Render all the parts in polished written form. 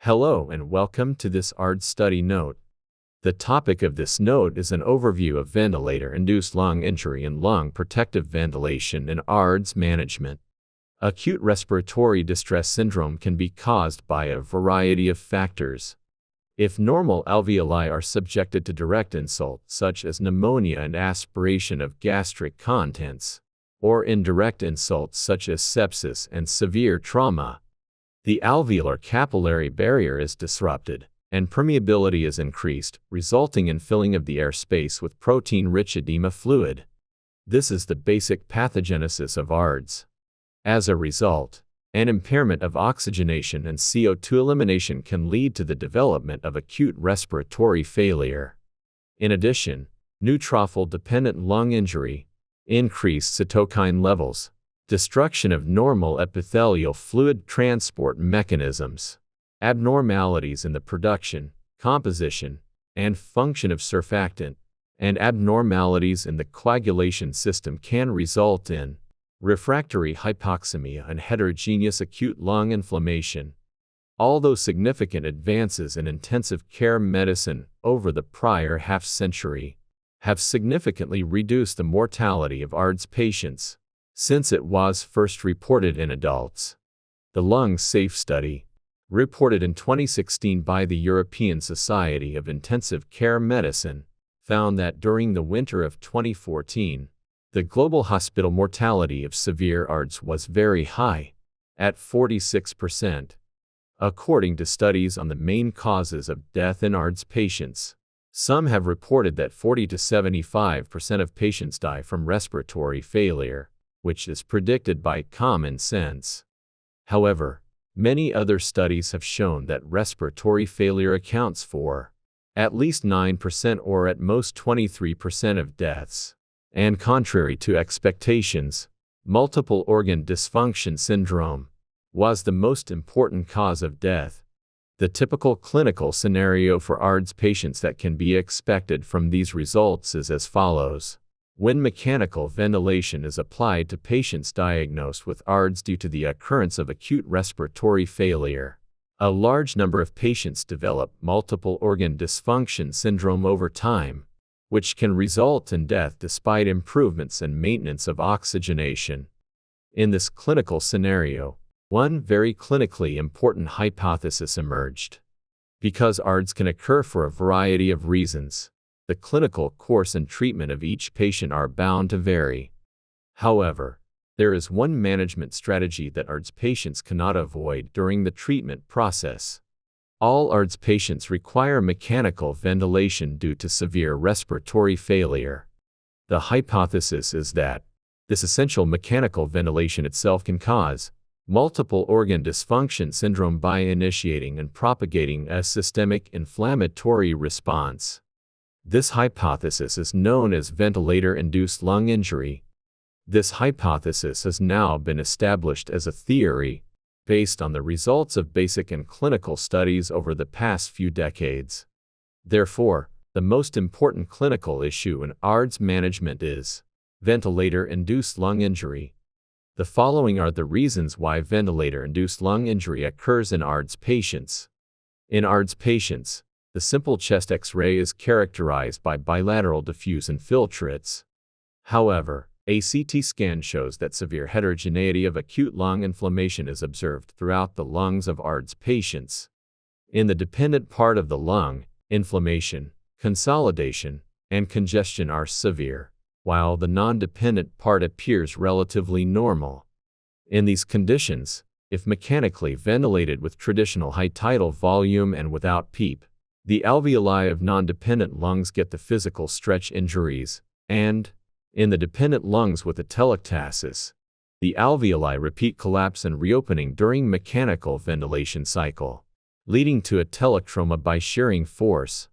Hello and welcome to this ARDS study note. The topic of this note is an overview of ventilator-induced lung injury and lung protective ventilation and ARDS management. Acute respiratory distress syndrome can be caused by a variety of factors. If normal alveoli are subjected to direct insult, such as pneumonia and aspiration of gastric contents, or indirect insults such as sepsis and severe trauma, the alveolar capillary barrier is disrupted, and permeability is increased, resulting in filling of the air space with protein-rich edema fluid. This is the basic pathogenesis of ARDS. As a result, an impairment of oxygenation and CO2 elimination can lead to the development of acute respiratory failure. In addition, neutrophil-dependent lung injury, increased cytokine levels, destruction of normal epithelial fluid transport mechanisms, abnormalities in the production, composition, and function of surfactant, and abnormalities in the coagulation system can result in refractory hypoxemia and heterogeneous acute lung inflammation. Although significant advances in intensive care medicine over the prior half-century have significantly reduced the mortality of ARDS patients since it was first reported in adults. The Lung Safe study, reported in 2016 by the European Society of Intensive Care Medicine, found that during the winter of 2014, the global hospital mortality of severe ARDS was very high, at 46%. According to studies on the main causes of death in ARDS patients, some have reported that 40 to 75% of patients die from respiratory failure, which is predicted by common sense. However, many other studies have shown that respiratory failure accounts for at least 9% or at most 23% of deaths. And contrary to expectations, multiple organ dysfunction syndrome was the most important cause of death. The typical clinical scenario for ARDS patients that can be expected from these results is as follows. When mechanical ventilation is applied to patients diagnosed with ARDS due to the occurrence of acute respiratory failure, a large number of patients develop multiple organ dysfunction syndrome over time, which can result in death despite improvements in maintenance of oxygenation. In this clinical scenario, one very clinically important hypothesis emerged. Because ARDS can occur for a variety of reasons, the clinical course and treatment of each patient are bound to vary. However, there is one management strategy that ARDS patients cannot avoid during the treatment process. All ARDS patients require mechanical ventilation due to severe respiratory failure. The hypothesis is that this essential mechanical ventilation itself can cause multiple organ dysfunction syndrome by initiating and propagating a systemic inflammatory response. This hypothesis is known as ventilator-induced lung injury. This hypothesis has now been established as a theory based on the results of basic and clinical studies over the past few decades. Therefore, the most important clinical issue in ARDS management is ventilator-induced lung injury. The following are the reasons why ventilator-induced lung injury occurs in ARDS patients. In ARDS patients, the simple chest X-ray is characterized by bilateral diffuse infiltrates. However, a CT scan shows that severe heterogeneity of acute lung inflammation is observed throughout the lungs of ARDS patients. In the dependent part of the lung, inflammation, consolidation, and congestion are severe, while the non-dependent part appears relatively normal. In these conditions, if mechanically ventilated with traditional high tidal volume and without PEEP, the alveoli of non-dependent lungs get the physical stretch injuries, and, in the dependent lungs with atelectasis, the alveoli repeat collapse and reopening during mechanical ventilation cycle, leading to atelectroma by shearing force.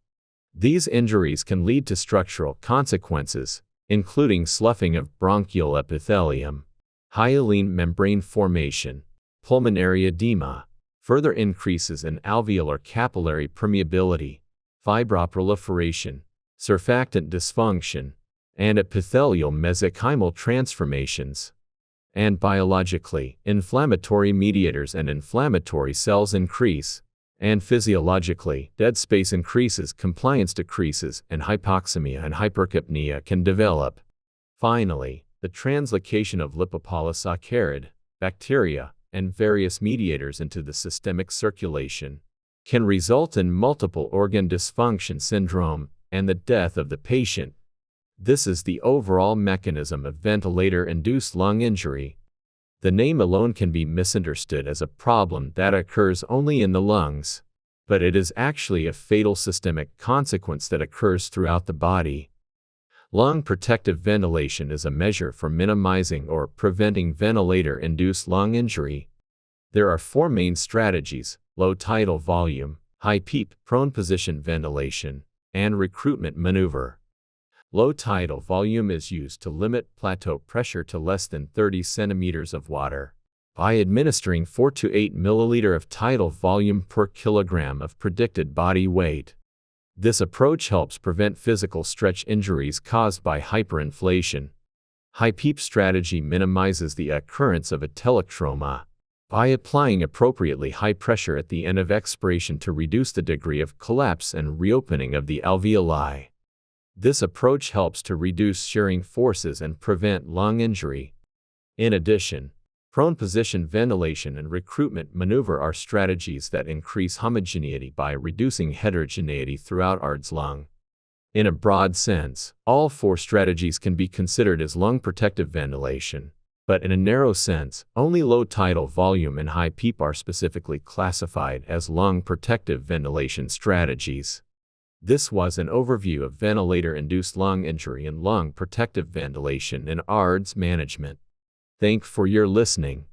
These injuries can lead to structural consequences, including sloughing of bronchial epithelium, hyaline membrane formation, pulmonary edema, further increases in alveolar capillary permeability, fibroproliferation, surfactant dysfunction, and epithelial mesenchymal transformations. And biologically, inflammatory mediators and inflammatory cells increase, And physiologically, dead space increases, compliance decreases, and hypoxemia and hypercapnia can develop. Finally, the translocation of lipopolysaccharide, bacteria, and various mediators into the systemic circulation can result in multiple organ dysfunction syndrome and the death of the patient. This is the overall mechanism of ventilator-induced lung injury. The name alone can be misunderstood as a problem that occurs only in the lungs, but it is actually a fatal systemic consequence that occurs throughout the body. Lung protective ventilation is a measure for minimizing or preventing ventilator-induced lung injury. There are four main strategies: low tidal volume, high PEEP, prone position ventilation, and recruitment maneuver. Low tidal volume is used to limit plateau pressure to less than 30 centimeters of water by administering 4 to 8 milliliter of tidal volume per kilogram of predicted body weight. This approach helps prevent physical stretch injuries caused by hyperinflation. High PEEP strategy minimizes the occurrence of atelectroma by applying appropriately high pressure at the end of expiration to reduce the degree of collapse and reopening of the alveoli. This approach helps to reduce shearing forces and prevent lung injury. In addition, prone position ventilation and recruitment maneuver are strategies that increase homogeneity by reducing heterogeneity throughout ARDS lung. In a broad sense, all four strategies can be considered as lung protective ventilation, but in a narrow sense, only low tidal volume and high PEEP are specifically classified as lung protective ventilation strategies. This was an overview of ventilator-induced lung injury and lung protective ventilation in ARDS management. Thank you for your listening.